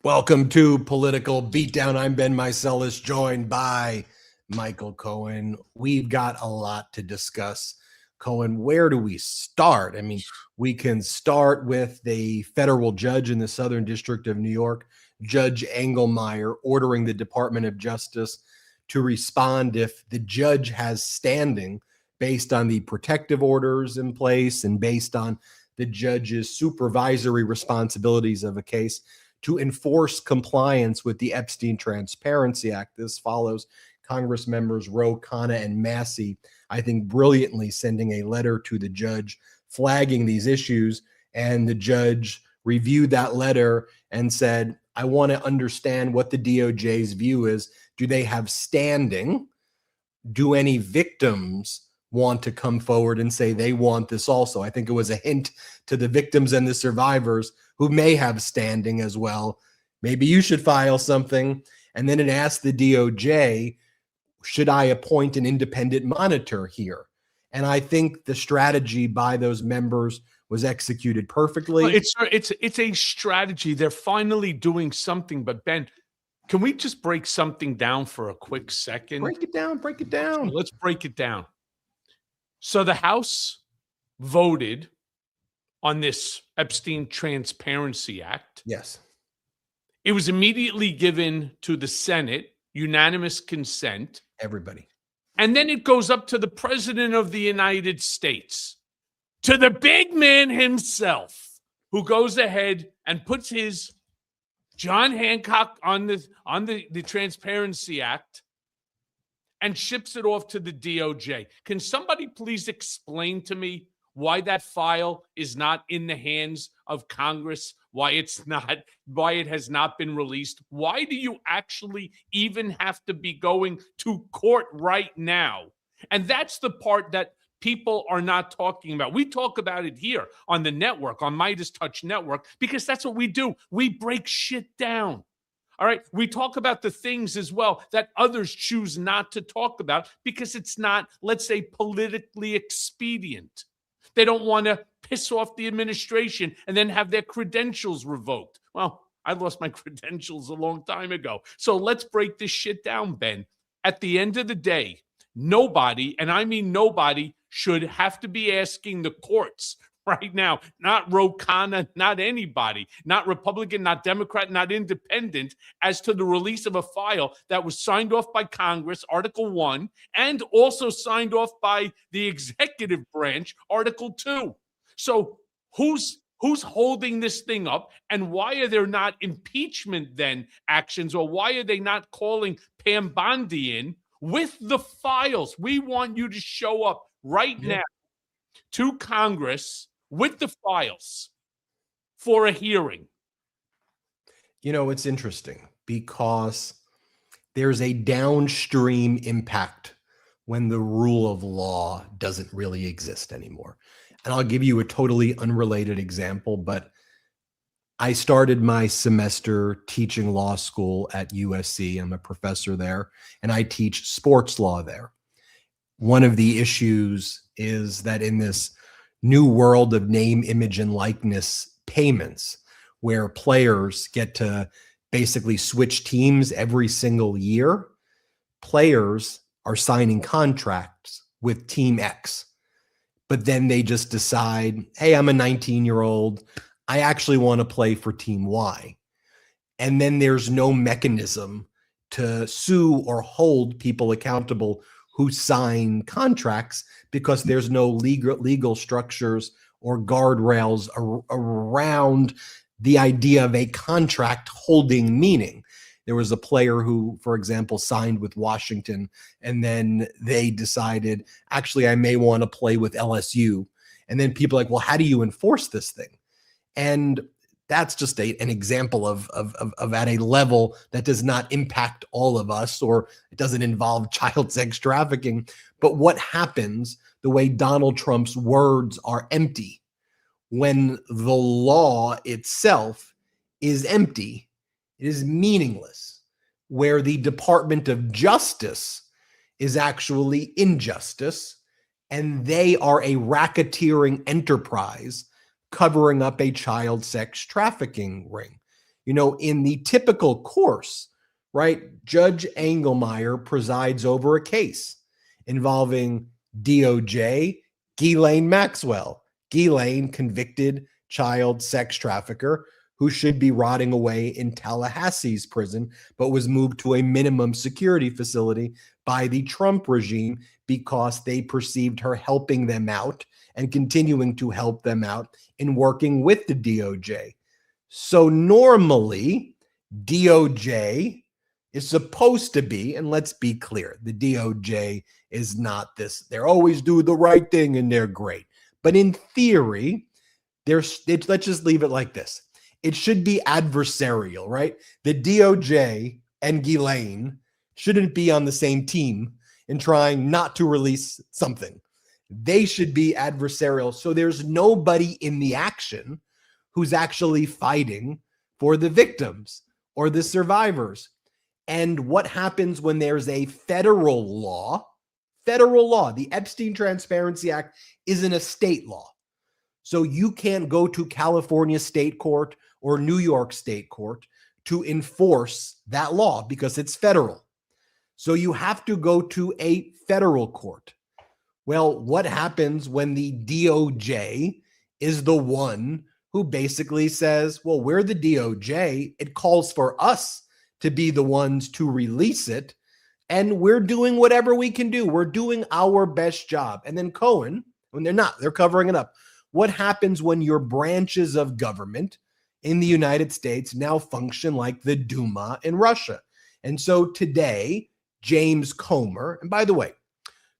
Welcome to Political Beatdown. I'm Ben Meiselas, joined by Michael Cohen. We've got a lot to discuss. Cohen, where do we start? I mean, we can start with the federal judge in the Southern District of New York, Judge Engelmeyer, ordering the Department of Justice to respond if the judge has standing based on the protective orders in place and based on the judge's supervisory responsibilities of a case to enforce compliance with the Epstein Transparency Act. This follows Congress members Roe, Khanna, and Massey, I think, brilliantly sending a letter to the judge flagging these issues. And the judge reviewed that letter and said, I want to understand what the DOJ's view is. Do they have standing? Do any victims want to come forward and say they want this also? I think it was a hint to the victims and the survivors who may have standing as well. Maybe you should file something. And then it asked the DOJ, should I appoint an independent monitor here? And I think the strategy by those members was executed perfectly. Well, it's a strategy. They're finally doing something. But Ben, can we just break something down for a quick second? Break it down. Break it down. Let's break it down. So the House voted on this Epstein Transparency Act. Yes. It was immediately given to the Senate, unanimous consent. Everybody. And then it goes up to the President of the United States, to the big man himself, who goes ahead and puts his John Hancock on the Transparency Act and ships it off to the DOJ. Can somebody please explain to me why that file is not in the hands of Congress, why it has not been released? Why do you actually even have to be going to court right now? And that's the part that people are not talking about. We talk about it here on the network, on Midas Touch Network, because that's what we do. We break shit down. All right. We talk about the things as well that others choose not to talk about because it's not, let's say, politically expedient. They don't want to piss off the administration and then have their credentials revoked. Well, I lost my credentials a long time ago. So let's break this shit down, Ben. At the end of the day, nobody, and I mean nobody, should have to be asking the courts right now, not Roe, Khanna, not anybody, not Republican, not Democrat, not independent, as to the release of a file that was signed off by Congress, Article 1, and also signed off by the executive branch, Article 2. So who's holding this thing up, and why are there not impeachment then actions, or why are they not calling Pam Bondi in with the files? We want you to show up right now to Congress with the files for a hearing. You know, it's interesting because there's a downstream impact when the rule of law doesn't really exist anymore. And I'll give you a totally unrelated example, but I started my semester teaching law school at USC. I'm a professor there, and I teach sports law there. One of the issues is that in this new world of name, image, and likeness payments, where players get to basically switch teams every single year, players are signing contracts with Team X. But then they just decide, hey, I'm a 19-year-old. I actually want to play for Team Y. And then there's no mechanism to sue or hold people accountable who sign contracts because there's no legal structures or guardrails around the idea of a contract holding meaning. There was a player who, for example, signed with Washington, and then they decided, actually, I may want to play with LSU. And then people are like, well, how do you enforce this thing? And that's just an example of at a level that does not impact all of us, or it doesn't involve child sex trafficking. But what happens, the way Donald Trump's words are empty, when the law itself is empty, it is meaningless, where the Department of Justice is actually injustice, and they are a racketeering enterprise covering up a child sex trafficking ring. In the typical course, right, Judge Engelmeyer presides over a case involving DOJ, Ghislaine Maxwell. Ghislaine, convicted child sex trafficker who should be rotting away in Tallahassee's prison, but was moved to a minimum security facility by the Trump regime because they perceived her helping them out and continuing to help them out in working with the DOJ. So normally, DOJ is supposed to be, and let's be clear, the DOJ is not this. They always do the right thing and they're great. But in theory, let's just leave it like this. It should be adversarial, right? The DOJ and Ghislaine shouldn't be on the same team in trying not to release something. They should be adversarial. So there's nobody in the action who's actually fighting for the victims or the survivors. And what happens when there's a federal law, the Epstein Transparency Act isn't a state law. So you can't go to California state court or New York state court to enforce that law because it's federal. So you have to go to a federal court. Well, what happens when the DOJ is the one who basically says, well, we're the DOJ. It calls for us to be the ones to release it. And we're doing whatever we can do. We're doing our best job. And then Cohen, when they're covering it up. What happens when your branches of government in the United States now function like the Duma in Russia? And so today, James Comer, and by the way,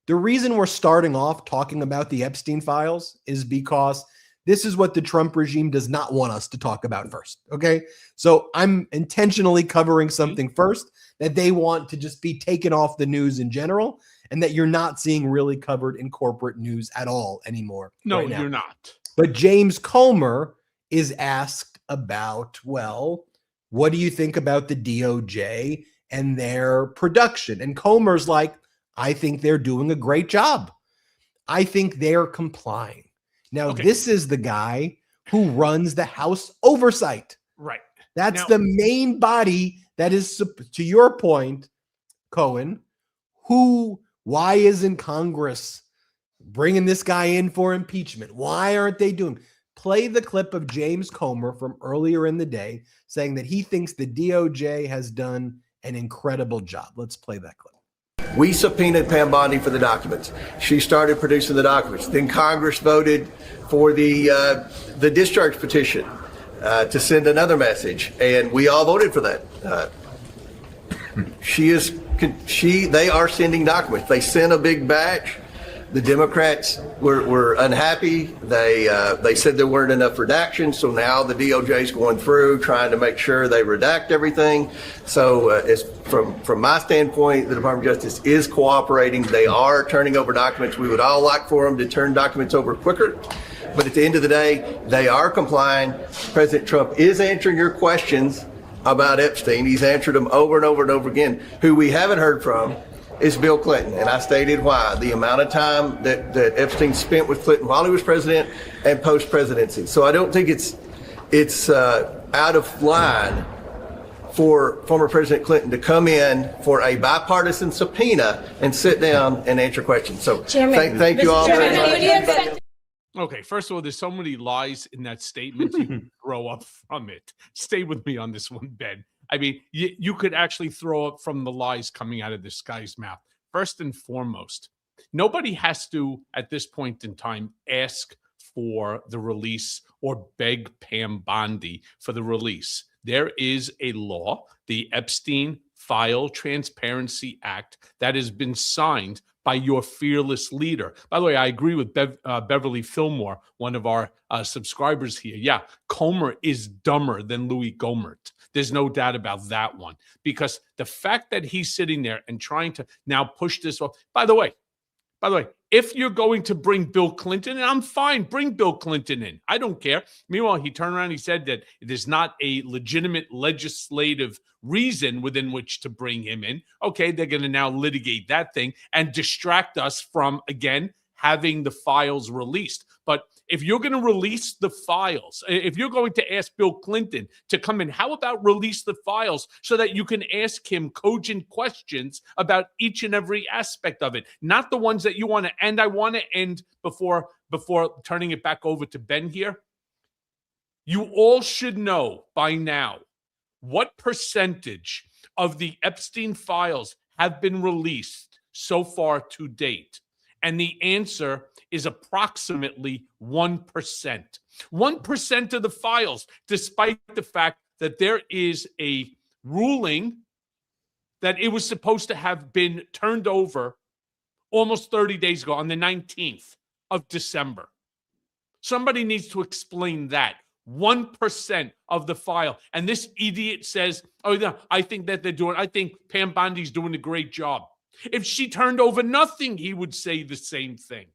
the reason we're starting off talking about the Epstein files is because this is what the Trump regime does not want us to talk about first, okay? So I'm intentionally covering something first that they want to just be taken off the news in general and that you're not seeing really covered in corporate news at all anymore. No, right now. you're not. But James Comer is asked about, well, what do you think about the DOJ and their production? And Comer's like, I think they're doing a great job. I think they're complying. Now, This is the guy who runs the House Oversight. Right. That's the main body that is, to your point, Cohen, why isn't Congress bringing this guy in for impeachment? Why aren't they doing? Play the clip of James Comer from earlier in the day saying that he thinks the DOJ has done an incredible job. Let's play that clip. We subpoenaed Pam Bondi for the documents. She started producing the documents. Then Congress voted for the discharge petition to send another message, and we all voted for that. They are sending documents. They sent a big batch. The Democrats were unhappy. They said there weren't enough redactions, so now the DOJ is going through trying to make sure they redact everything. So from my standpoint, the Department of Justice is cooperating. They are turning over documents. We would all like for them to turn documents over quicker. But at the end of the day, they are complying. President Trump is answering your questions about Epstein. He's answered them over and over and over again. Who we haven't heard from is Bill Clinton, and I stated why. The amount of time that Epstein spent with Clinton while he was president and post-presidency. So I don't think it's out of line for former President Clinton to come in for a bipartisan subpoena and sit down and answer questions. So thank you all very much. Okay, first of all, there's so many lies in that statement. You can grow up from it. Stay with me on this one, Ben. I mean, you could actually throw up from the lies coming out of this guy's mouth. First and foremost, nobody has to, at this point in time, ask for the release or beg Pam Bondi for the release. There is a law, the Epstein File Transparency Act, that has been signed by your fearless leader. By the way, I agree with Beverly Fillmore, one of our subscribers here. Yeah, Comer is dumber than Louis Gohmert. There's no doubt about that one. Because the fact that he's sitting there and trying to now push this off. By the way, if you're going to bring Bill Clinton in, I'm fine. Bring Bill Clinton in. I don't care. Meanwhile, he turned around, he said that there's not a legitimate legislative reason within which to bring him in. Okay, they're going to now litigate that thing and distract us from, again, having the files released. But if you're going to release the files, if you're going to ask Bill Clinton to come in, how about release the files so that you can ask him cogent questions about each and every aspect of it, not the ones that you want to end. I want to end before turning it back over to Ben here. You all should know by now what percentage of the Epstein files have been released so far to date. And the answer is approximately 1%. 1% of the files, despite the fact that there is a ruling that it was supposed to have been turned over almost 30 days ago on the 19th of December. Somebody needs to explain that. 1% of the file. And this idiot says, oh, no, I think Pam Bondi's doing a great job. If she turned over nothing, he would say the same thing.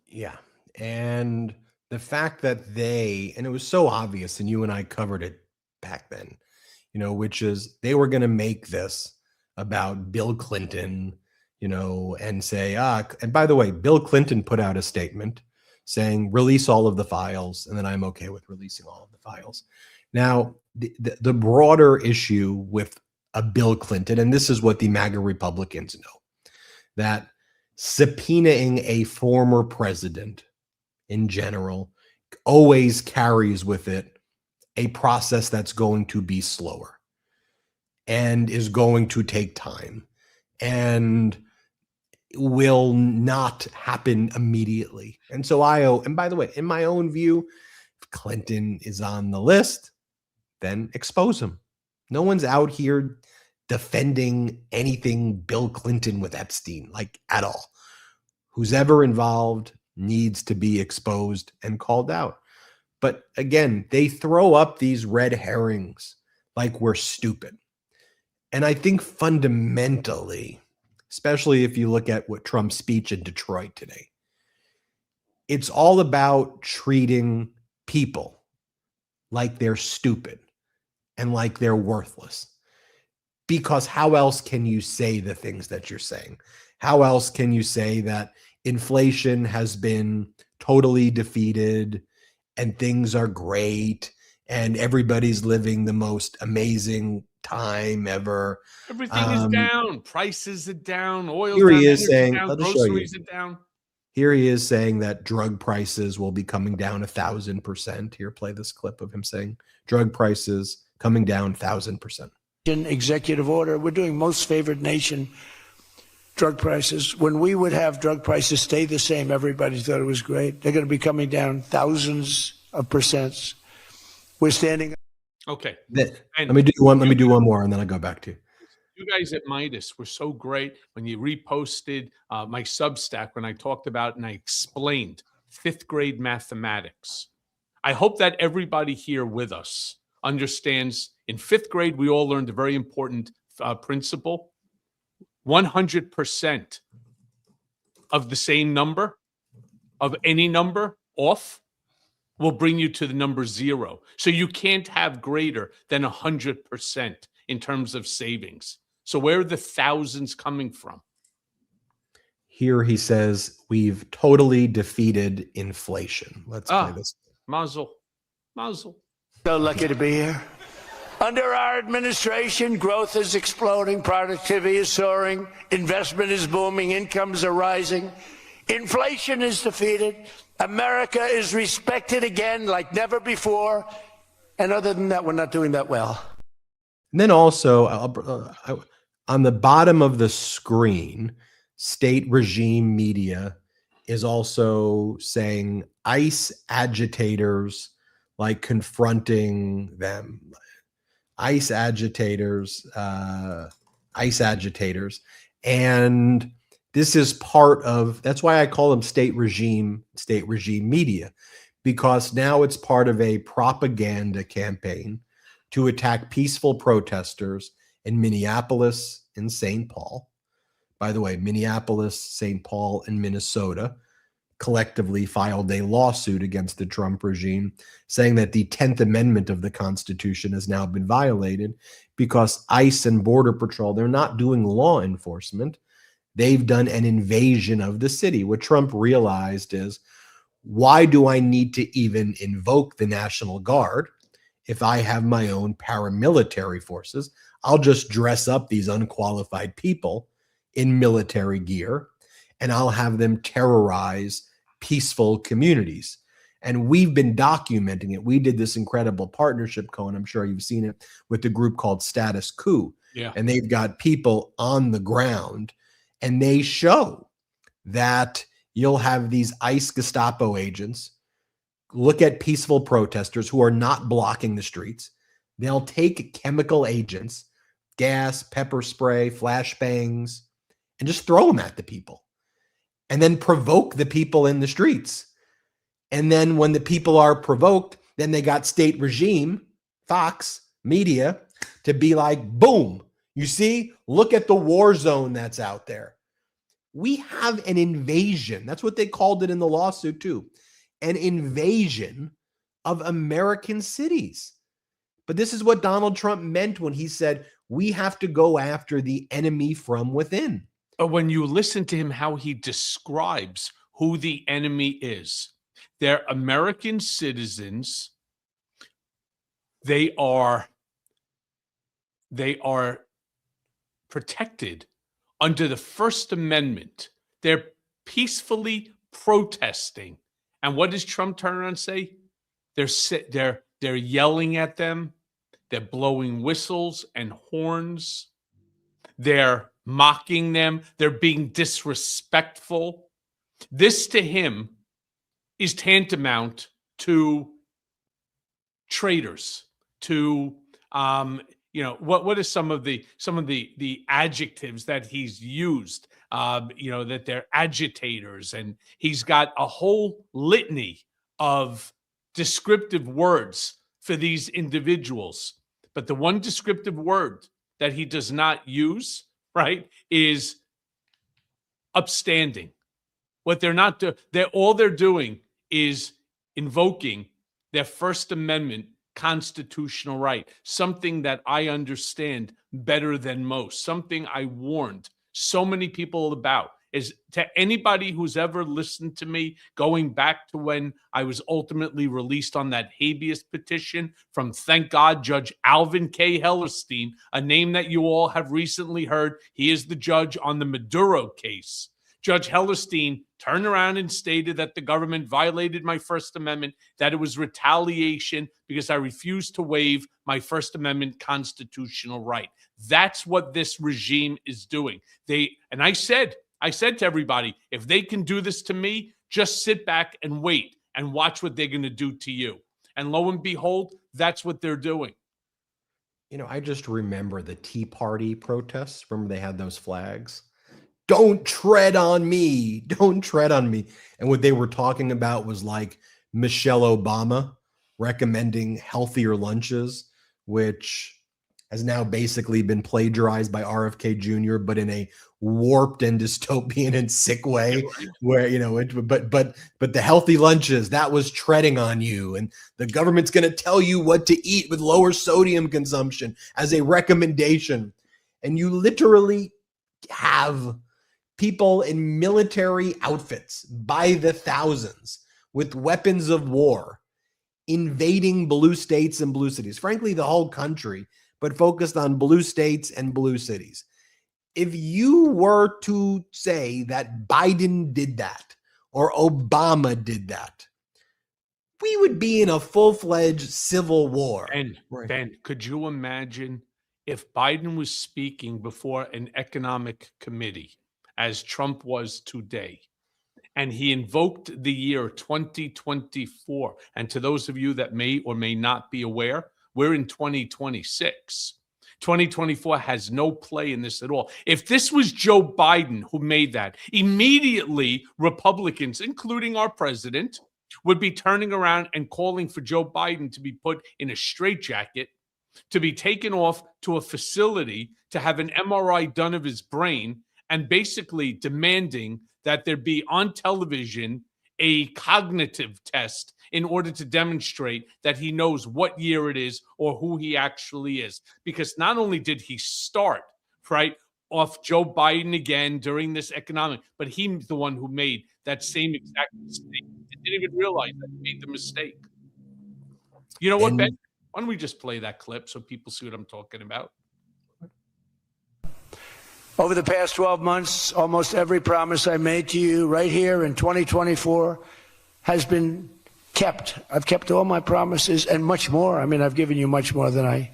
Yeah. And the fact that and it was so obvious, and you and I covered it back then, which is they were going to make this about Bill Clinton, and say, and by the way, Bill Clinton put out a statement saying, release all of the files, and then I'm okay with releasing all of the files. Now, the broader issue with a Bill Clinton, and this is what the MAGA Republicans know, that subpoenaing a former president in general always carries with it a process that's going to be slower and is going to take time and will not happen immediately. And so and by the way, in my own view, if Clinton is on the list, then expose him. No one's out here defending anything Bill Clinton with Epstein, like at all. Who's ever involved needs to be exposed and called out. But again, they throw up these red herrings like we're stupid. And I think fundamentally, especially if you look at what Trump's speech in Detroit today, it's all about treating people like they're stupid and like they're worthless. Because how else can you say the things that you're saying? How else can you say that inflation has been totally defeated and things are great and everybody's living the most amazing time ever? Everything is down. Prices are down. Oil here down. He is saying, down. Groceries are down. Here he is saying that drug prices will be coming down 1,000%. Here, play this clip of him saying drug prices coming down 1,000%. Executive order. We're doing most favored nation drug prices. When we would have drug prices stay the same, everybody thought it was great. They're going to be coming down thousands of percents. We're standing. Okay. Let me do one more, and then I'll go back to you. You guys at Midas were so great when you reposted my Substack when I talked about and I explained 5th grade mathematics. I hope that everybody here with us understands in 5th grade, we all learned a very important principle. 100% of the same number, of any number off, will bring you to the number 0. So you can't have greater than 100% in terms of savings. So where are the thousands coming from? Here he says, we've totally defeated inflation. Let's play this. Mazel. So lucky to be here. Under our administration, growth is exploding, productivity is soaring, investment is booming, incomes are rising, inflation is defeated, America is respected again like never before, and other than that, we're not doing that well. And then also, on the bottom of the screen, state regime media is also saying ICE agitators, like confronting them. ICE agitators. And this is part of, that's why I call them state regime media, because now it's part of a propaganda campaign to attack peaceful protesters in Minneapolis and St. Paul. By the way, Minneapolis, St. Paul, and Minnesota collectively filed a lawsuit against the Trump regime saying that the 10th Amendment of the Constitution has now been violated because ICE and Border Patrol, they're not doing law enforcement. they've done an invasion of the city. What Trump realized is, why do I need to even invoke the National Guard if I have my own paramilitary forces? I'll just dress up these unqualified people in military gear, and I'll have them terrorize peaceful communities. And we've been documenting it. We did this incredible partnership, Cohen, I'm sure you've seen it, with the group called Status Coup. Yeah. And they've got people on the ground, and they show that you'll have these ICE Gestapo agents look at peaceful protesters who are not blocking the streets. They'll take chemical agents, gas, pepper spray, flashbangs, and just throw them at the people, and then provoke the people in the streets. And then when the people are provoked, then they got state regime, Fox, media, to be like, boom, you see, look at the war zone that's out there. We have an invasion. That's what they called it in the lawsuit too. An invasion of American cities. But this is what Donald Trump meant when he said, we have to go after the enemy from within. But when you listen to him, how he describes who the enemy is, they're American citizens. They are protected under the First Amendment. They're peacefully protesting. And what does Trump turn around and say? They're yelling at them. They're blowing whistles and horns. They're mocking them. They're being disrespectful. This to him is tantamount to traitors, to what are some of the adjectives that he's used? That they're agitators, and he's got a whole litany of descriptive words for these individuals. But the one descriptive word that he does not use, right, is upstanding. What they're not doing, all they're doing is invoking their First Amendment constitutional right, something that I understand better than most, something I warned so many people about. Is to anybody who's ever listened to me going back to when I was ultimately released on that habeas petition from, thank God, Judge Alvin K. Hellerstein, a name that you all have recently heard. He is the judge on the Maduro case. Judge Hellerstein turned around and stated that the government violated my First Amendment, that it was retaliation because I refused to waive my First Amendment constitutional right. That's what this regime is doing. I said to everybody, if they can do this to me, just sit back and wait and watch what they're going to do to you. And lo and behold, that's what they're doing. I just remember the Tea Party protests. Remember they had those flags? Don't tread on me. Don't tread on me. And what they were talking about was like Michelle Obama recommending healthier lunches, which has now basically been plagiarized by RFK Jr., but in a warped and dystopian and sick way, where, but the healthy lunches, that was treading on you. And the government's going to tell you what to eat with lower sodium consumption as a recommendation. And you literally have people in military outfits by the thousands with weapons of war invading blue states and blue cities. Frankly, the whole country, but focused on blue states and blue cities. If you were to say that Biden did that or Obama did that, we would be in a full-fledged civil war. And Ben, could you imagine if Biden was speaking before an economic committee, as Trump was today, and he invoked the year 2024? And to those of you that may or may not be aware, we're in 2026. 2024 has no play in this at all. If this was Joe Biden who made that, immediately Republicans, including our president, would be turning around and calling for Joe Biden to be put in a straitjacket, to be taken off to a facility to have an MRI done of his brain, and basically demanding that there be on television a cognitive test in order to demonstrate that he knows what year it is or who he actually is. Because not only did he start, right, off Joe Biden again during this economic, but he's the one who made that same exact mistake. He didn't even realize that he made the mistake. You know what, And- Ben? Why don't we just play that clip so people see what I'm talking about? Over the past 12 months, almost every promise I made to you right here in 2024 has been kept. I've kept all my promises and much more. I mean, I've given you much more than I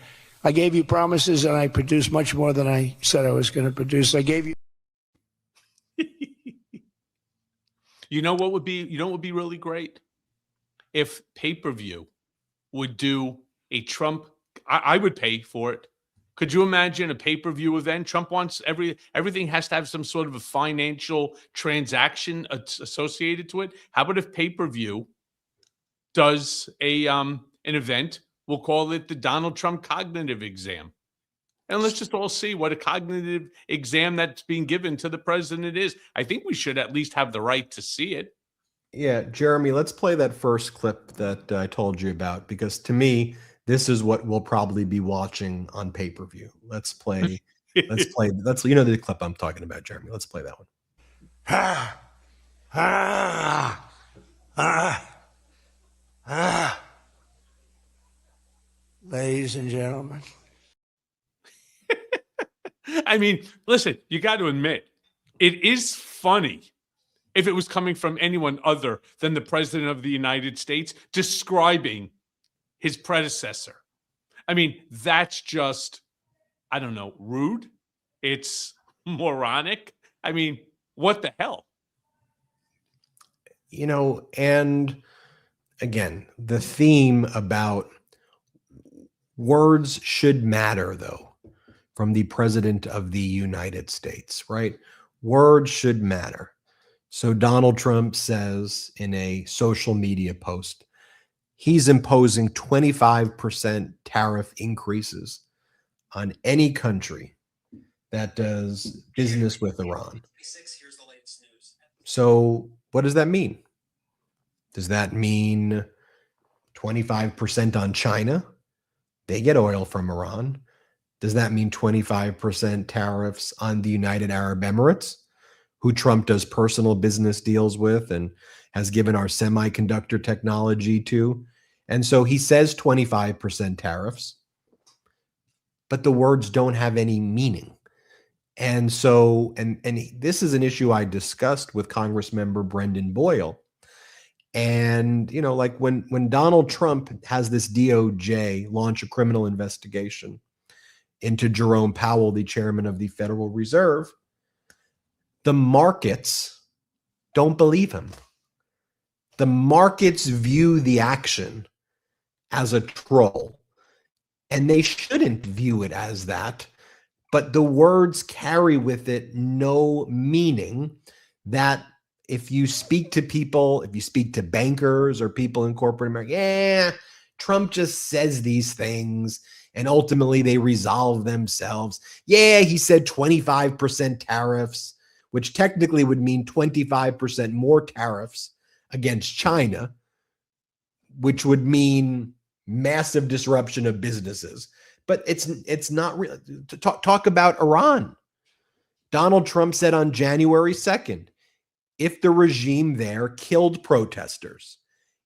gave you promises, and I produced much more than I said I was going to produce. I gave you. You know what would be really great? If pay-per-view would do a Trump, I would pay for it. Could you imagine a pay-per-view event? Trump wants everything has to have some sort of a financial transaction associated to it. How about if pay-per-view does an event? We'll call it the Donald Trump cognitive exam. And let's just all see what a cognitive exam that's being given to the president is. I think we should at least have the right to see it. Yeah, Jeremy, let's play that first clip that I told you about, because to me, this is what we'll probably be watching on pay-per-view. Let's play you know the clip I'm talking about, Jeremy. Let's play that one. Ladies and gentlemen. I mean, listen, you got to admit, it is funny if it was coming from anyone other than the president of the United States describing his predecessor. I mean, that's just, I don't know, rude. It's moronic. I mean, what the hell? You know, and again, the theme about words should matter, though, from the president of the United States, right? Words should matter. So Donald Trump says in a social media post, he's imposing 25% tariff increases on any country that does business with Iran. So what does that mean? Does that mean 25% on China? They get oil from Iran. Does that mean 25% tariffs on the United Arab Emirates, who Trump does personal business deals with and has given our semiconductor technology to? And so he says 25% tariffs, but the words don't have any meaning. And so, and this is an issue I discussed with Congressmember Brendan Boyle. And, you know, like when Donald Trump has this DOJ launch a criminal investigation into Jerome Powell, the chairman of the Federal Reserve, the markets don't believe him. The markets view the action as a troll, and they shouldn't view it as that. But the words carry with it no meaning that if you speak to people, if you speak to bankers or people in corporate America, yeah, Trump just says these things and ultimately they resolve themselves. Yeah, he said 25% tariffs, which technically would mean 25% more tariffs against China, which would mean massive disruption of businesses. But it's not real. Talk about Iran. Donald Trump said on January 2nd, if the regime there killed protesters,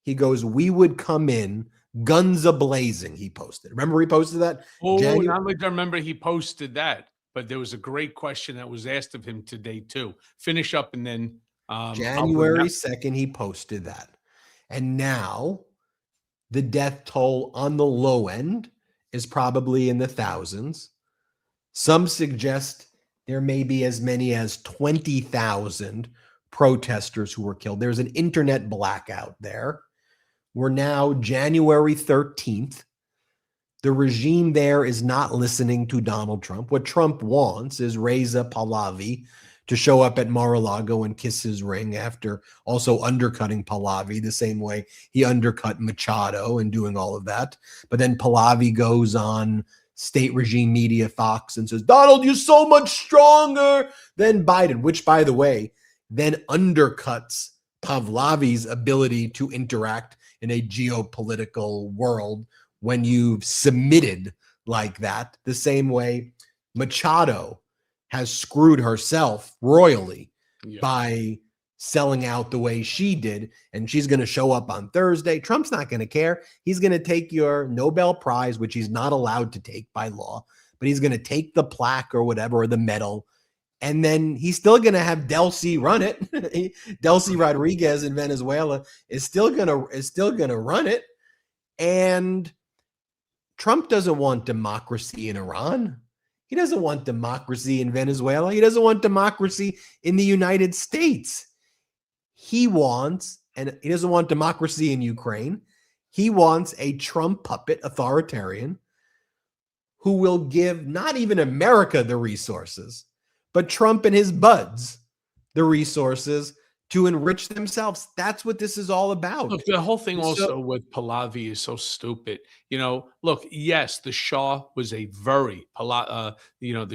he goes, we would come in guns a-blazing, he posted. Remember he posted that? Oh, not only do I remember he posted that, but there was a great question that was asked of him today too. Finish up and then January 2nd, he posted that. And now the death toll on the low end is probably in the thousands. Some suggest there may be as many as 20,000 protesters who were killed. There's an internet blackout there. We're now January 13th. The regime there is not listening to Donald Trump. What Trump wants is Reza Pahlavi to show up at Mar-a-Lago and kiss his ring after also undercutting Pahlavi the same way he undercut Machado and doing all of that. But then Pahlavi goes on state regime media, Fox, and says, Donald, you're so much stronger than Biden, which, by the way, then undercuts Pahlavi's ability to interact in a geopolitical world when you've submitted like that, the same way Machado has screwed herself royally Yeah. by selling out the way she did, and she's going to show up on Thursday. Trump's not going to care. He's going to take your Nobel Prize, which he's not allowed to take by law, but he's going to take the plaque or whatever, or the medal, and then he's still going to have Delcy run it. Delcy Rodriguez in Venezuela is still going to run it, and Trump doesn't want democracy in Iran. He doesn't want democracy in Venezuela. He doesn't want democracy in the United States. He wants, and he doesn't want democracy in Ukraine. He wants a Trump puppet authoritarian who will give not even America the resources, but Trump and his buds the resources to enrich themselves. That's what this is all about. Look, the whole thing also with Pahlavi is so stupid. Look, yes, the Shah was a very, the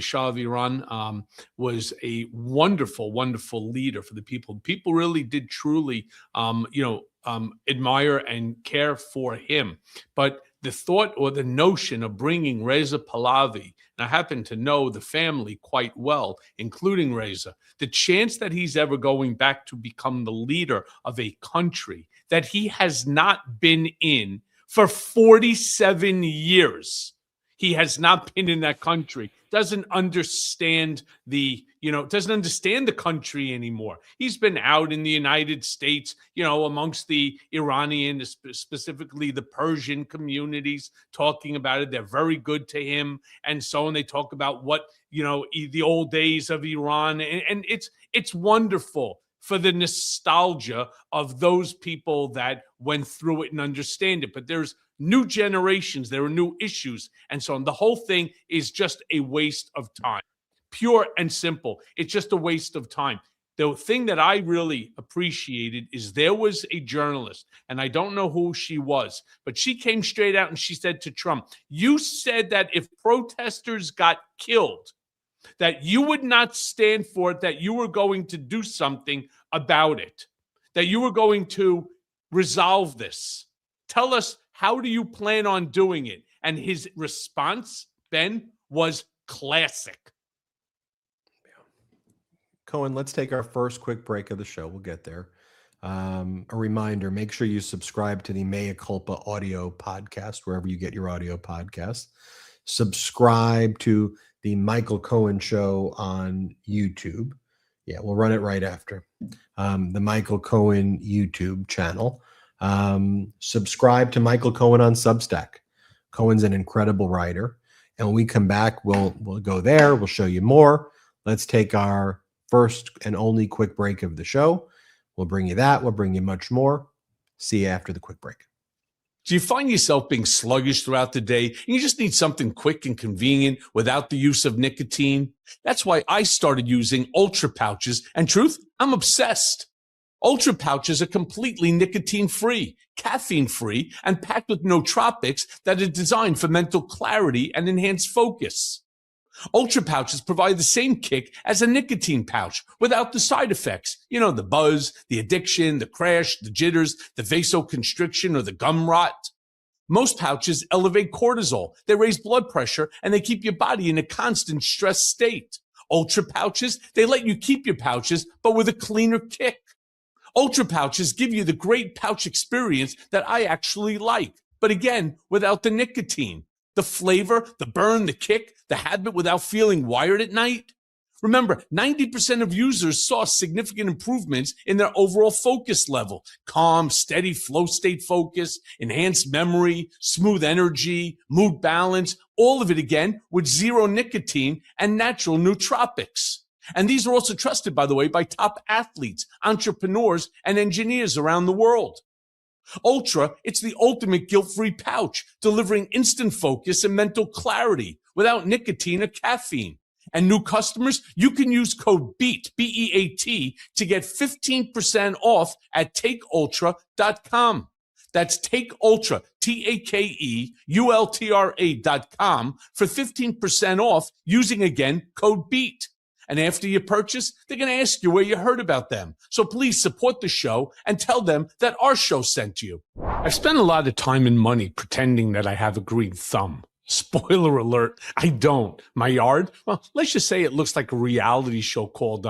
Shah of Iran was a wonderful, wonderful leader for the people. People really did truly, admire and care for him. But the thought or the notion of bringing Reza Pahlavi, and I happen to know the family quite well, including Reza, the chance that he's ever going back to become the leader of a country that he has not been in for 47 years. He has not been in that country, doesn't understand the country anymore. He's been out in the United States, amongst the Iranian, specifically the Persian communities, talking about it. They're very good to him and so on. They talk about the old days of Iran. And it's wonderful for the nostalgia of those people that went through it and understand it. But there's new generations, there are new issues, and so on. The whole thing is just a waste of time. Pure and simple. It's just a waste of time. The thing that I really appreciated is there was a journalist, and I don't know who she was, but she came straight out and she said to Trump, you said that if protesters got killed, that you would not stand for it, that you were going to do something about it, that you were going to resolve this. Tell us, how do you plan on doing it? And his response, Ben, was classic. Cohen, let's take our first quick break of the show. We'll get there. A reminder, make sure you subscribe to the Mea Culpa audio podcast, wherever you get your audio podcasts. Subscribe to the Michael Cohen Show on YouTube. Yeah, we'll run it right after. The Michael Cohen YouTube channel. Subscribe to Michael Cohen on Substack. Cohen's an incredible writer. And when we come back, we'll go there. We'll show you more. Let's take our first and only quick break of the show. We'll bring you that. We'll bring you much more. See you after the quick break. Do you find yourself being sluggish throughout the day and you just need something quick and convenient without the use of nicotine? That's why I started using Ultra Pouches, and truth, I'm obsessed. Ultra Pouches are completely nicotine-free, caffeine-free, and packed with nootropics that are designed for mental clarity and enhanced focus. Ultra Pouches provide the same kick as a nicotine pouch without the side effects. The buzz, the addiction, the crash, the jitters, the vasoconstriction, or the gum rot. Most pouches elevate cortisol, they raise blood pressure, and they keep your body in a constant stress state. Ultra Pouches, they let you keep your pouches, but with a cleaner kick. Ultra Pouches give you the great pouch experience that I actually like, but again, without the nicotine. The flavor, the burn, the kick, the habit without feeling wired at night. Remember, 90% of users saw significant improvements in their overall focus level. Calm, steady flow state focus, enhanced memory, smooth energy, mood balance, all of it again with zero nicotine and natural nootropics. And these are also trusted, by the way, by top athletes, entrepreneurs, and engineers around the world. Ultra, it's the ultimate guilt-free pouch, delivering instant focus and mental clarity without nicotine or caffeine. And new customers, you can use code BEAT, B-E-A-T, to get 15% off at takeultra.com. That's TakeUltra, TakeUltra.com for 15% off using, again, code BEAT. And after you purchase, they're going to ask you where you heard about them. So please support the show and tell them that our show sent you. I've spent a lot of time and money pretending that I have a green thumb. Spoiler alert, I don't. My yard, well, let's just say it looks like a reality show called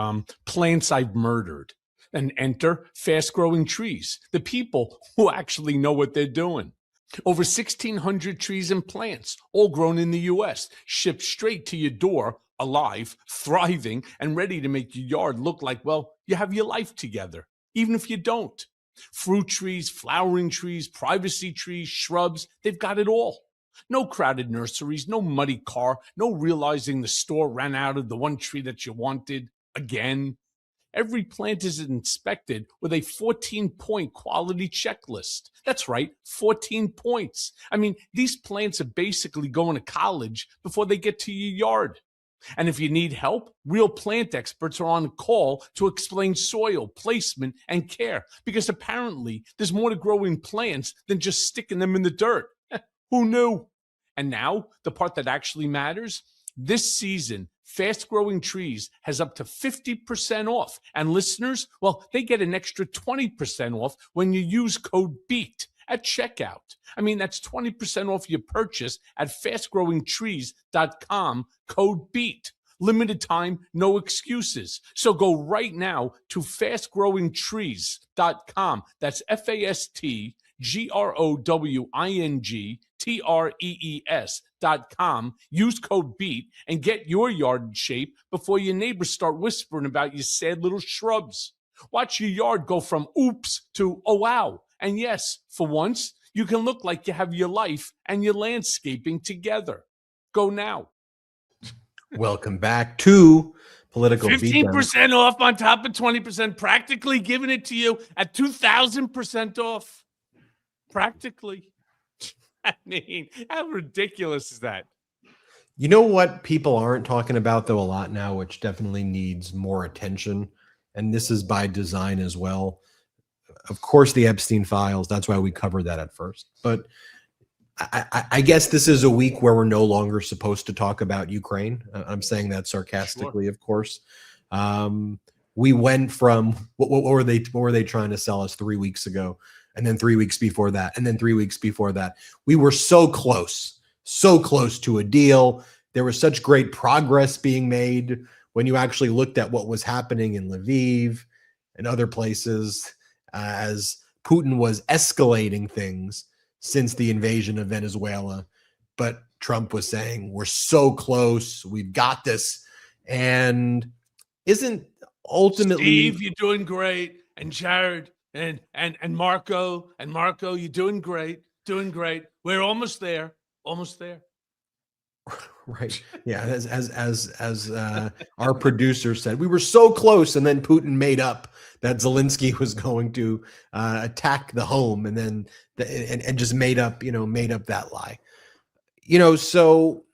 Plants I've Murdered. And enter fast-growing trees, the people who actually know what they're doing. Over 1,600 trees and plants, all grown in the U.S., shipped straight to your door, alive, thriving, and ready to make your yard look like, well, you have your life together, even if you don't. Fruit trees, flowering trees, privacy trees, shrubs, they've got it all. No crowded nurseries, no muddy car, no realizing the store ran out of the one tree that you wanted again. Every plant is inspected with a 14-point quality checklist. That's right, 14 points. I mean, these plants are basically going to college before they get to your yard. And if you need help, real plant experts are on call to explain soil, placement, and care, because apparently there's more to growing plants than just sticking them in the dirt. Who knew? And now, the part that actually matters, this season, Fast Growing Trees has up to 50% off. And listeners, well, they get an extra 20% off when you use code BEAT at checkout. I mean, that's 20% off your purchase at fastgrowingtrees.com, code BEAT. Limited time, no excuses. So go right now to fastgrowingtrees.com. That's FASTGROWINGTREES.com. Use code BEAT and get your yard in shape before your neighbors start whispering about your sad little shrubs. Watch your yard go from oops to oh wow. And yes, for once, you can look like you have your life and your landscaping together. Go now. Welcome back to Political 15% Beatdown. off on top of 20%, practically giving it to you at 2,000% off. Practically. I mean, how ridiculous is that? You know what people aren't talking about, though, a lot now, which definitely needs more attention, and this is by design as well. Of course, the Epstein files, that's why we covered that at first. But I guess this is a week where we're no longer supposed to talk about Ukraine. I'm saying that sarcastically, Sure. of course. We went from what were they trying to sell us 3 weeks ago, and then 3 weeks before that, and then 3 weeks before that. We were so close to a deal. There was such great progress being made when you actually looked at what was happening in Lviv and other places as Putin was escalating things since the invasion of Venezuela. But Trump was saying, we're so close, we've got this. And isn't ultimately... Steve, you're doing great. And Jared and Marco, you're doing great. We're almost there. Right. Yeah. As our producer said, we were so close, and then Putin made up that Zelensky was going to attack the home, and then and just made up that lie. So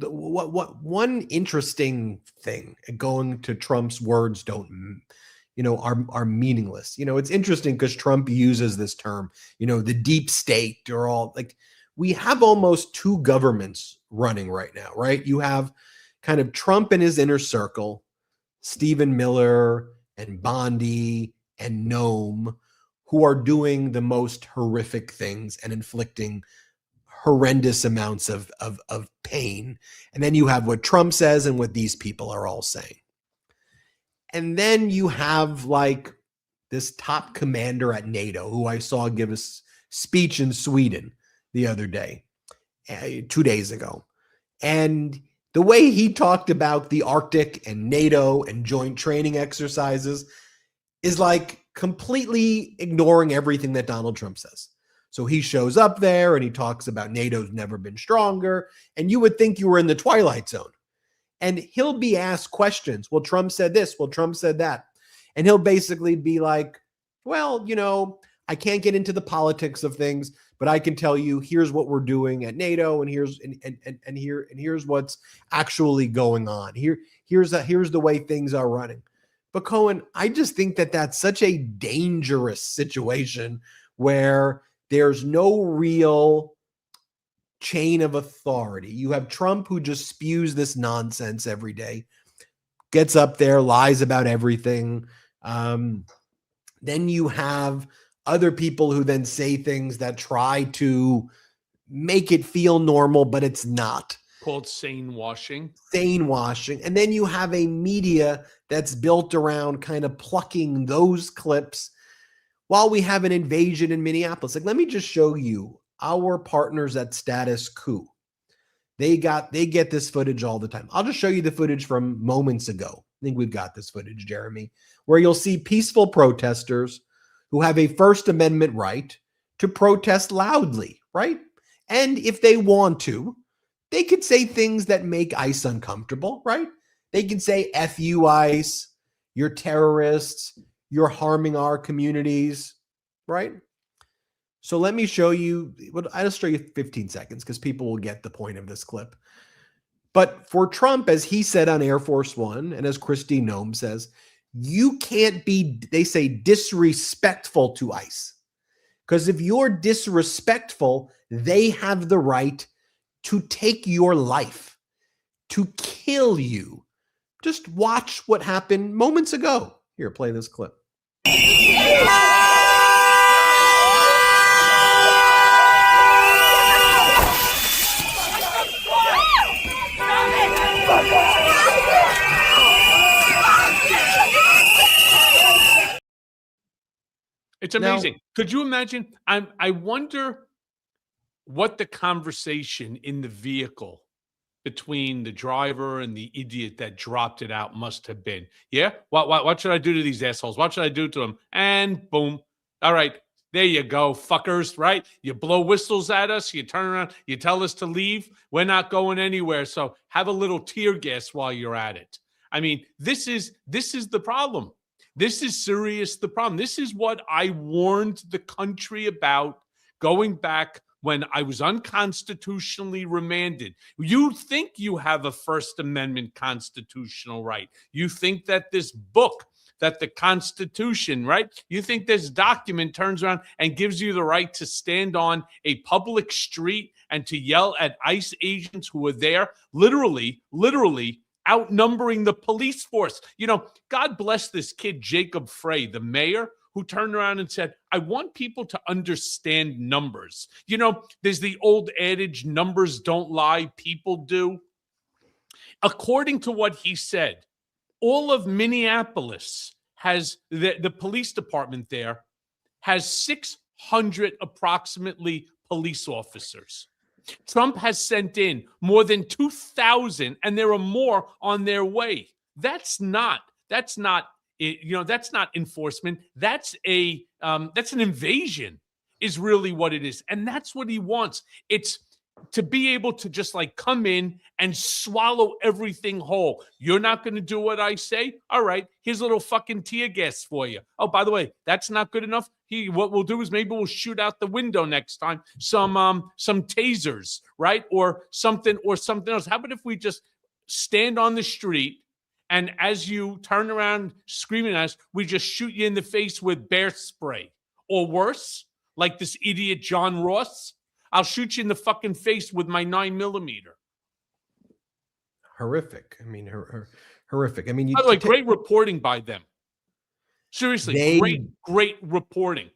what one interesting thing, going to Trump's words are meaningless. It's interesting because Trump uses this term, the deep state, or all like. We have almost two governments running right now, right? You have kind of Trump and his inner circle, Stephen Miller and Bondi and Noam, who are doing the most horrific things and inflicting horrendous amounts of pain. And then you have what Trump says and what these people are all saying. And then you have like this top commander at NATO, who I saw give a speech in Sweden the other day, 2 days ago. And the way he talked about the Arctic and NATO and joint training exercises is like completely ignoring everything that Donald Trump says. So he shows up there and he talks about NATO's never been stronger. And you would think you were in the Twilight Zone. And he'll be asked questions. Well, Trump said this. Well, Trump said that. And he'll basically be like, well, I can't get into the politics of things, but I can tell you, here's what we're doing at NATO, and here's what's actually going on. Here's the way things are running. But Cohen, I just think that that's such a dangerous situation where there's no real chain of authority. You have Trump, who just spews this nonsense every day, gets up there, lies about everything. Then you have other people who then say things that try to make it feel normal, but it's not. Called sane washing. Sane washing. And then you have a media that's built around kind of plucking those clips while we have an invasion in Minneapolis. Like, let me just show you our partners at Status Coup. They get this footage all the time. I'll just show you the footage from moments ago. I think we've got this footage, Jeremy, where you'll see peaceful protesters who have a First Amendment right to protest loudly, right? And if they want to, they could say things that make ICE uncomfortable, right? They can say, F you, ICE, you're terrorists, you're harming our communities, right? So let me show you, I'll just show you 15 seconds because people will get the point of this clip. But for Trump, as he said on Air Force One, and as Christine Noem says, you can't be, they say, disrespectful to ICE. Because if you're disrespectful, they have the right to take your life, to kill you. Just watch what happened moments ago. Here, play this clip. It's amazing. Now, could you imagine? I wonder what the conversation in the vehicle between the driver and the idiot that dropped it out must have been. Yeah? What should I do to these assholes? What should I do to them? And boom. All right. There you go, fuckers, right? You blow whistles at us. You turn around. You tell us to leave. We're not going anywhere. So have a little tear gas while you're at it. I mean, this is the problem. This is serious, the problem. This is what I warned the country about going back when I was unconstitutionally remanded. You think you have a First Amendment constitutional right. You think that this book, that the Constitution, right? You think this document turns around and gives you the right to stand on a public street and to yell at ICE agents who are there, literally outnumbering the police force. You know, God bless this kid, Jacob Frey, the mayor, who turned around and said, I want people to understand numbers. You know, there's the old adage, numbers don't lie, people do. According to what he said, all of Minneapolis has, the police department there has 600 approximately police officers. Trump has sent in more than 2,000, and there are more on their way. That's not enforcement. That's an invasion, is really what it is. And that's what he wants. It's to be able to just like come in and swallow everything whole. You're not going to do what I say? All right, here's a little fucking tear gas for you. Oh, by the way, that's not good enough. What we'll do is maybe we'll shoot out the window next time. Some tasers, right? Or something else. How about if we just stand on the street and as you turn around screaming at us, we just shoot you in the face with bear spray? Or worse, like this idiot John Ross, I'll shoot you in the fucking face with my 9mm. Horrific. I mean, horrific. I mean, by the way, great reporting by them. Seriously, great reporting.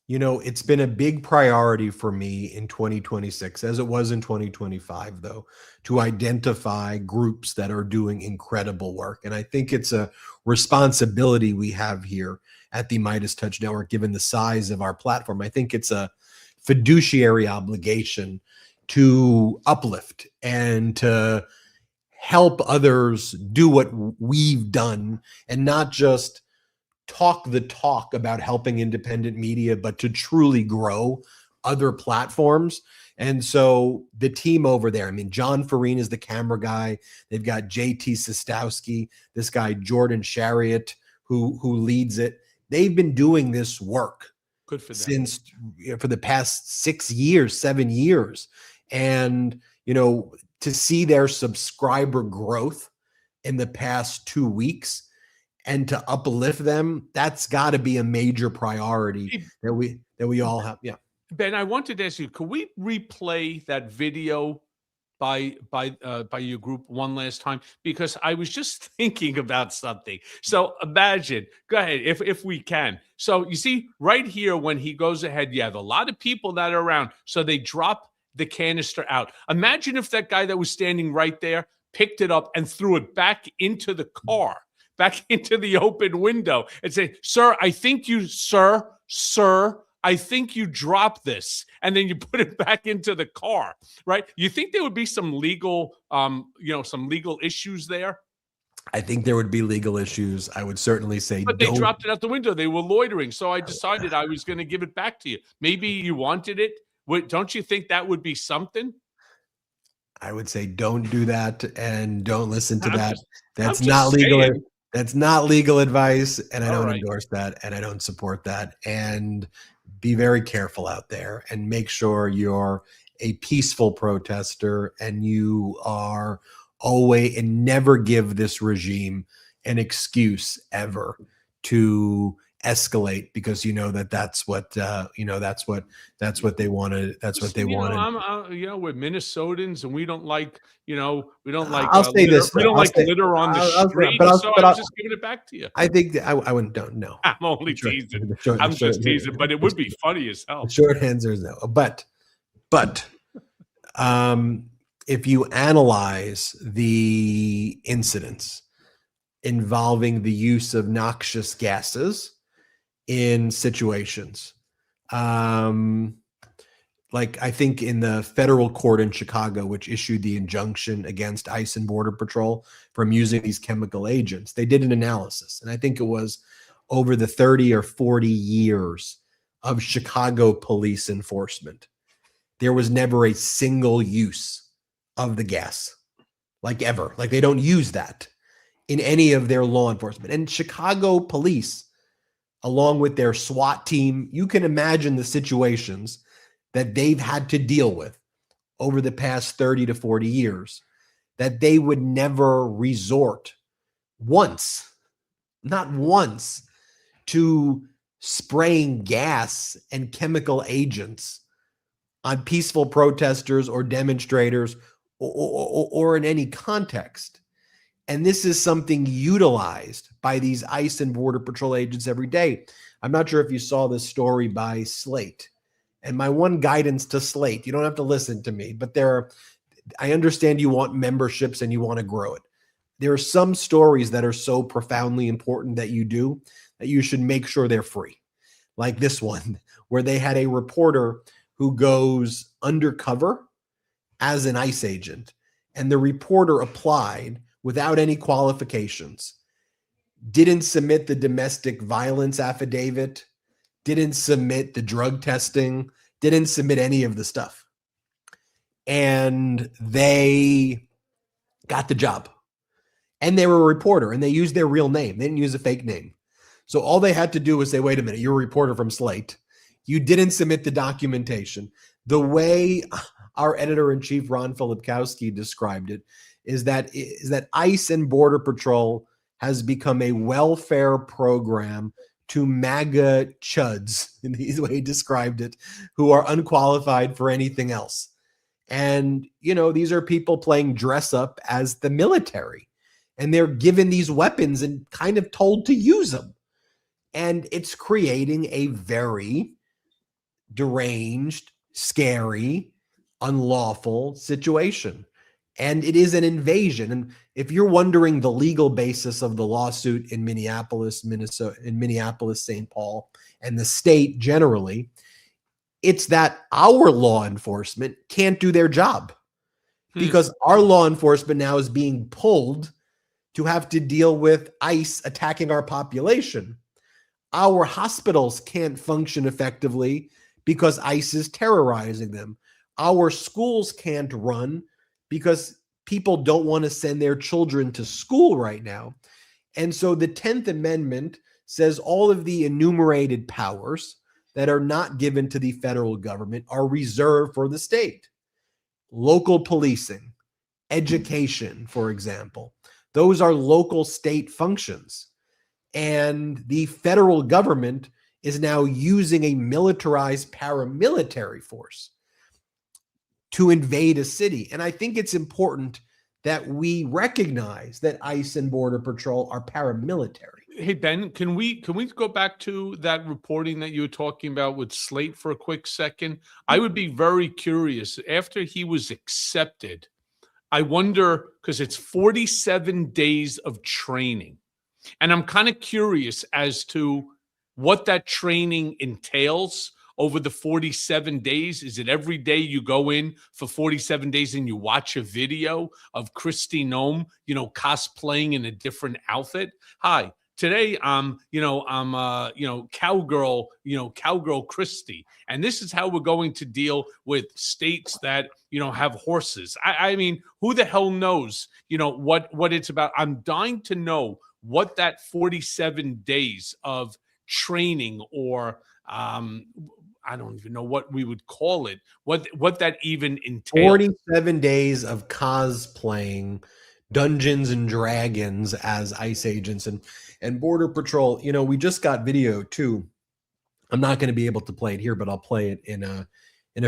You know, it's been a big priority for me in 2026, as it was in 2025, though, to identify groups that are doing incredible work. And I think it's a responsibility we have here at the Midas Touch Network, given the size of our platform. I think it's a fiduciary obligation to uplift and to help others do what we've done, and not just talk the talk about helping independent media, but to truly grow other platforms. And so the team over there, I mean, John Farine is the camera guy. They've got JT Sostowski, this guy, Jordan Chariot, who leads it. They've been doing this work good for them since for the past 6 years, 7 years. And, you know, to see their subscriber growth in the past 2 weeks and to uplift them, that's got to be a major priority that we all have. Yeah. Ben, I wanted to ask you, could we replay that video by your group one last time? Because I was just thinking about something. So imagine, go ahead, if we can. So you see right here, when he goes ahead, you have a lot of people that are around. So they drop the canister out. Imagine if that guy that was standing right there picked it up and threw it back into the car, back into the open window, and say, sir, I think you dropped this. And then you put it back into the car, right? You think there would be some legal, some legal issues there? I think there would be legal issues. I would certainly say But they don't. dropped it out the window. They were loitering. So I decided I was going to give it back to you. Maybe you wanted it. Don't you think that would be something? I would say don't do that and don't listen to that. That's I'm not just legal. saying. That's not legal advice, and I All don't right. endorse that, and I don't support that. And be very careful out there and make sure you're a peaceful protester and you are always, and never give this regime an excuse ever to escalate, because that's what they wanted. That's what they wanted. We're Minnesotans and we don't like, I'll say litter. this. We don't like litter on the street. So I'm just giving it back to you. I think that I wouldn't. Don't know. I'm only teasing. I'm just teasing, but it would be funny as hell. The short answer is no. But if you analyze the incidents involving the use of noxious gases in situations, like I think in the federal court in Chicago, which issued the injunction against ICE and Border Patrol from using these chemical agents, they did an analysis. And I think it was over the 30 or 40 years of Chicago police enforcement, there was never a single use of the gas, like ever. Like they don't use that in any of their law enforcement. And Chicago police, along with their SWAT team, you can imagine the situations that they've had to deal with over the past 30 to 40 years, that they would never resort not once, to spraying gas and chemical agents on peaceful protesters or demonstrators or in any context. And this is something utilized by these ICE and Border Patrol agents every day. I'm not sure if you saw this story by Slate. And my one guidance to Slate, you don't have to listen to me, but I understand you want memberships and you want to grow it. There are some stories that are so profoundly important that you should make sure they're free. Like this one, where they had a reporter who goes undercover as an ICE agent, and the reporter applied without any qualifications, didn't submit the domestic violence affidavit, didn't submit the drug testing, didn't submit any of the stuff. And they got the job. And they were a reporter, and they used their real name. They didn't use a fake name. So all they had to do was say, wait a minute, you're a reporter from Slate. You didn't submit the documentation. The way our editor-in-chief, Ron Filipkowski, described it is that ICE and Border Patrol has become a welfare program to MAGA chuds, in the way he described it, who are unqualified for anything else. And, these are people playing dress up as the military, and they're given these weapons and kind of told to use them. And it's creating a very deranged, scary, unlawful situation. And it is an invasion. And if you're wondering the legal basis of the lawsuit in Minneapolis, Minnesota, in Minneapolis, St. Paul, and the state generally, it's that our law enforcement can't do their job because our law enforcement now is being pulled to have to deal with ICE attacking our population. Our hospitals can't function effectively because ICE is terrorizing them. Our schools can't run because people don't want to send their children to school right now. And so the 10th Amendment says all of the enumerated powers that are not given to the federal government are reserved for the state. Local policing, education, for example, those are local state functions. And the federal government is now using a militarized paramilitary force to invade a city. And I think it's important that we recognize that ICE and Border Patrol are paramilitary. Hey Ben, can we go back to that reporting that you were talking about with Slate for a quick second? I would be very curious after he was accepted. I wonder, because it's 47 days of training, and I'm kind of curious as to what that training entails over the 47 days. Is it every day you go in for 47 days and you watch a video of Kristi Noem, cosplaying in a different outfit? Hi, today I'm cowgirl, cowgirl Christie. And this is how we're going to deal with states that, have horses. I mean, who the hell knows, what it's about? I'm dying to know what that 47 days of training, or I don't even know what we would call it, what that even entails. 47 days of cosplaying Dungeons and Dragons as ICE agents and Border Patrol. We just got video too. I'm not going to be able to play it here, but I'll play it in a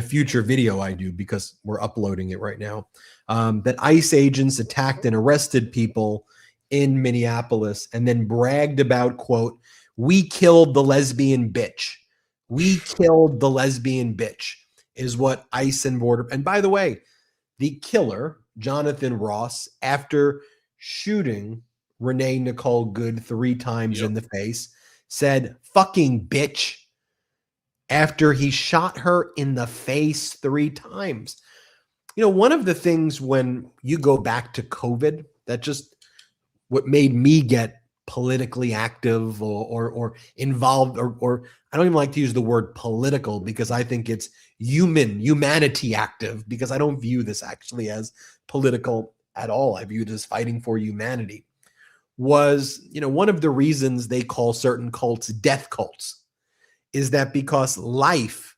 future video I do, because we're uploading it right now. That ICE agents attacked and arrested people in Minneapolis and then bragged about, quote, "We killed the lesbian bitch. We killed the lesbian bitch," is what ICE and Border. And by the way, the killer, Jonathan Ross, after shooting Renee Nicole Good 3 times in the face, said, "Fucking bitch," after he shot her in the face 3 times. One of the things when you go back to COVID, that just what made me get politically active or involved, or I don't even like to use the word political, because I think it's humanity active, because I don't view this actually as political at all. I view it as fighting for humanity. Was, one of the reasons they call certain cults death cults is that because life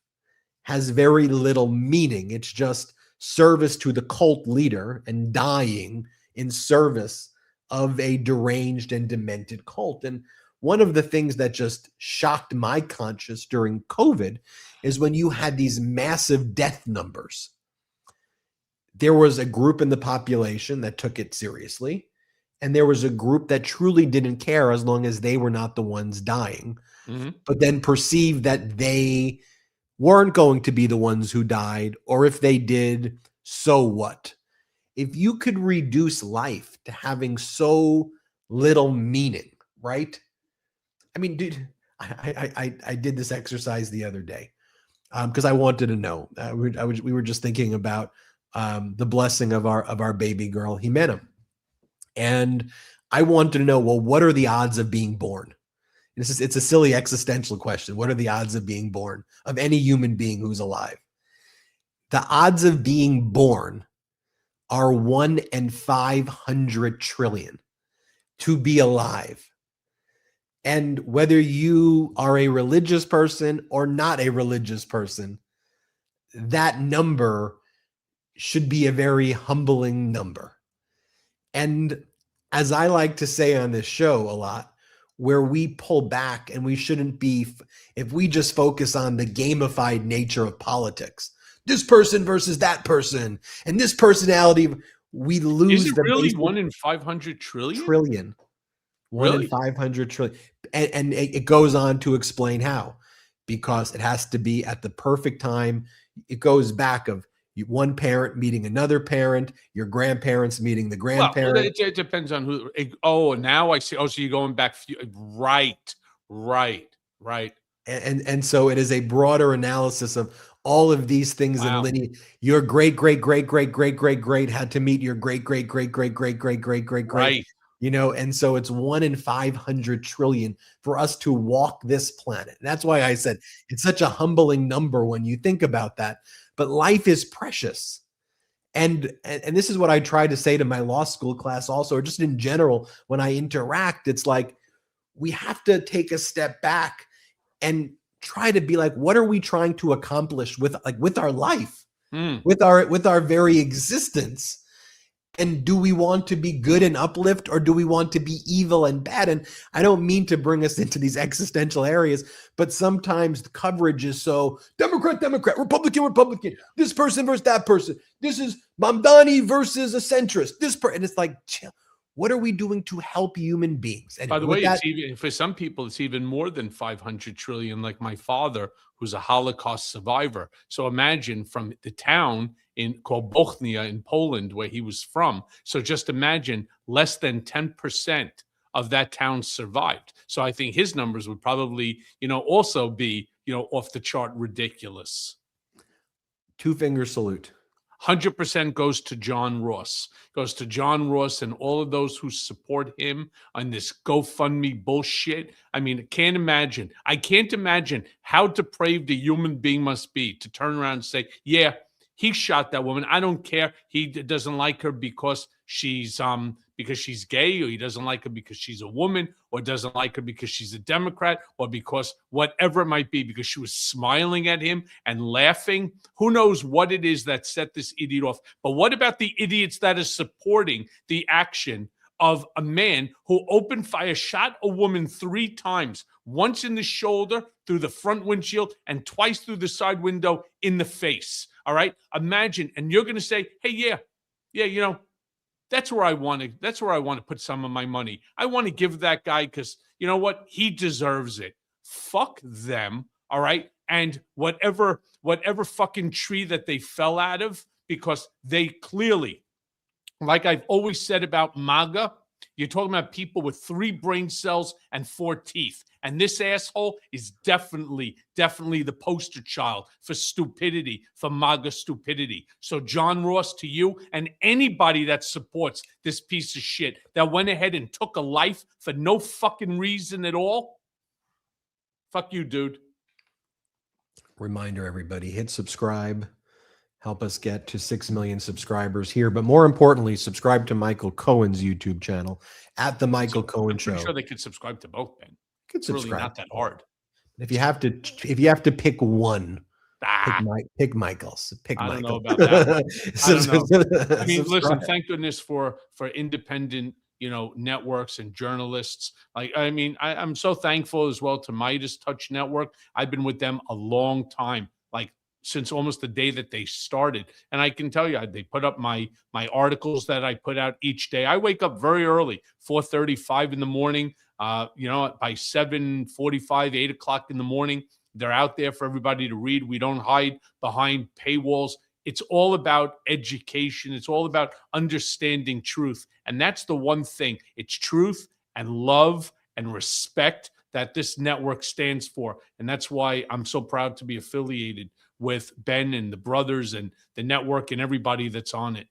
has very little meaning. It's just service to the cult leader and dying in service of a deranged and demented cult. And one of the things that just shocked my conscience during COVID is when you had these massive death numbers. There was a group in the population that took it seriously, and there was a group that truly didn't care as long as they were not the ones dying, but then perceived that they weren't going to be the ones who died, or if they did, so what? If you could reduce life to having so little meaning, right? I mean, dude, I did this exercise the other day because I wanted to know. We were just thinking about the blessing of our baby girl, Jimena, and I wanted to know, well, what are the odds of being born? It's a silly existential question. What are the odds of being born of any human being who's alive? The odds of being born are 1 in 500 trillion to be alive. And whether you are a religious person or not a religious person, that number should be a very humbling number. And as I like to say on this show a lot, where we pull back, and we shouldn't be, if we just focus on the gamified nature of politics, this person versus that person, and this personality, we lose. Is it really 1 in 500 trillion? Trillion. 1 in 500 trillion. And it goes on to explain how, because it has to be at the perfect time. It goes back of one parent meeting another parent, your grandparents meeting the grandparent. Well, it depends on who. Oh, now I see. Oh, so you're going back. Right. And so it is a broader analysis of all of these things in lineage. Your great had to meet your great. Right. And so it's 1 in 500 trillion for us to walk this planet. And that's why I said it's such a humbling number when you think about that. But life is precious. And this is what I try to say to my law school class also, or just in general, when I interact, it's like, we have to take a step back and try to be like, what are we trying to accomplish with our life, with our very existence? And do we want to be good and uplift, or do we want to be evil and bad? And I don't mean to bring us into these existential areas, but sometimes the coverage is so Democrat, Republican, this person versus that person. This is Mamdani versus a centrist. And it's like, chill. What are we doing to help human beings? By Anyway, the with way, that, it's even for some people, it's even more than 500 trillion, like my father, who's a Holocaust survivor. So imagine from the town called Bochnia in Poland, where he was from. So just imagine less than 10% of that town survived. So I think his numbers would probably, also be, off the chart ridiculous. two-finger salute. 100% goes to John Ross, and all of those who support him on this GoFundMe bullshit. I mean, I can't imagine how depraved a human being must be to turn around and say, yeah, he shot that woman. I don't care. He doesn't like her because she's gay, or he doesn't like her because she's a woman, or doesn't like her because she's a Democrat, or because whatever it might be, because she was smiling at him and laughing. Who knows what it is that set this idiot off? But what about the idiots that are supporting the action of a man who opened fire, shot a woman 3 times, once in the shoulder through the front windshield and twice through the side window in the face? All right. Imagine, and you're going to say, hey, yeah, that's where I want to put some of my money. I want to give that guy, because you know what? He deserves it. Fuck them. All right. And whatever fucking tree that they fell out of, because they clearly, like I've always said about MAGA, you're talking about people with 3 brain cells and 4 teeth. And this asshole is definitely the poster child for stupidity, for MAGA stupidity. So John Ross, to you and anybody that supports this piece of shit that went ahead and took a life for no fucking reason at all, fuck you, dude. Reminder, everybody, hit subscribe. Help us get to 6 million subscribers here. But more importantly, subscribe to Michael Cohen's YouTube channel at The Michael Cohen Show. I'm sure they could subscribe to both, Ben. It's really not that hard. If you have to pick one, pick Michael's. I don't know Michael. about that. I don't know. I mean, listen, Subscribe. thank goodness for independent, networks and journalists. I'm so thankful as well to Midas Touch Network. I've been with them a long time, like since almost the day that they started. And I can tell you, they put up my articles that I put out each day. I wake up very early, 4:35 in the morning. By 7:45, 8 o'clock in the morning, they're out there for everybody to read. We don't hide behind paywalls. It's all about education. It's all about understanding truth. And that's the one thing. It's truth and love and respect that this network stands for. And that's why I'm so proud to be affiliated with Ben and the brothers and the network and everybody that's on it.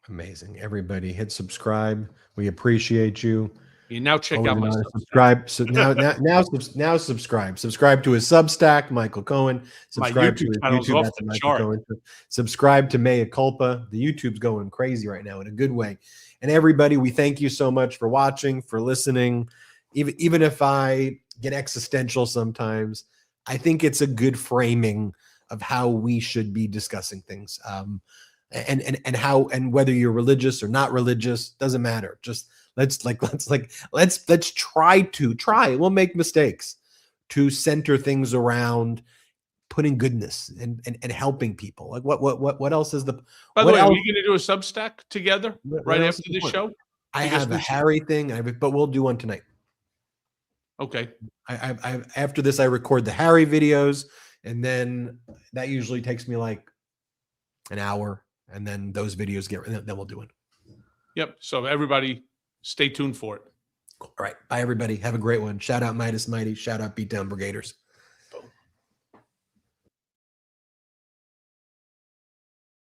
Amazing. Everybody hit subscribe. We appreciate you. You now check out my subscribe. So now subscribe. Subscribe to his Substack, Michael Cohen. Subscribe to his YouTube at Michael Cohen. Subscribe to Mea Culpa. The YouTube's going crazy right now in a good way. And everybody, we thank you so much for watching, for listening. Even if I get existential sometimes, I think it's a good framing of how we should be discussing things. And whether you're religious or not religious, doesn't matter. Just let's try. We'll make mistakes to center things around putting goodness and helping people. Like what else is the? By the way, are we going to do a Substack together right after this show? I have a Harry thing, but we'll do one tonight. Okay. I after this, I record the Harry videos, and then that usually takes me like an hour, and then those videos then we'll do one. Yep. So everybody, stay tuned for it. All right. Bye, everybody. Have a great one. Shout out Midas Mighty. Shout out Beatdown Brigaders.